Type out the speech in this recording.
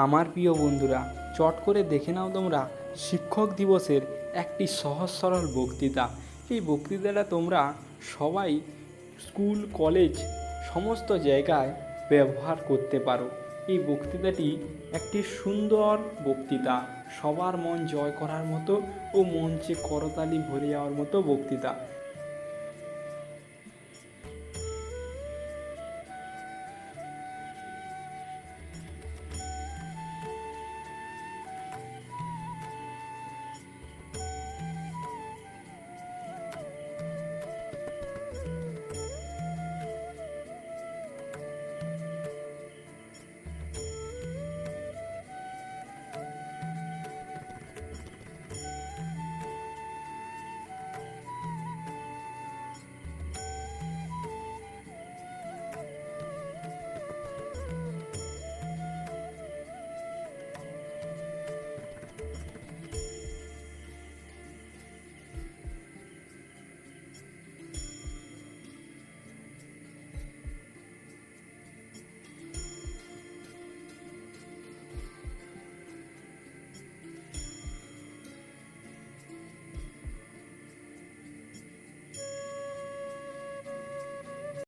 আমার প্রিয় বন্ধুরা, চট করে দেখে নাও তোমরা শিক্ষক দিবসের একটি সহজ সরল বক্তৃতা। এই বক্তৃতাটা তোমরা সবাই স্কুল কলেজ সমস্ত জায়গায় ব্যবহার করতে পারো। এই বক্তৃতাটি একটি সুন্দর বক্তৃতা, সবার মন জয় করার মতো ও মঞ্চে করতালি ভরে যাওয়ার মতো বক্তৃতা।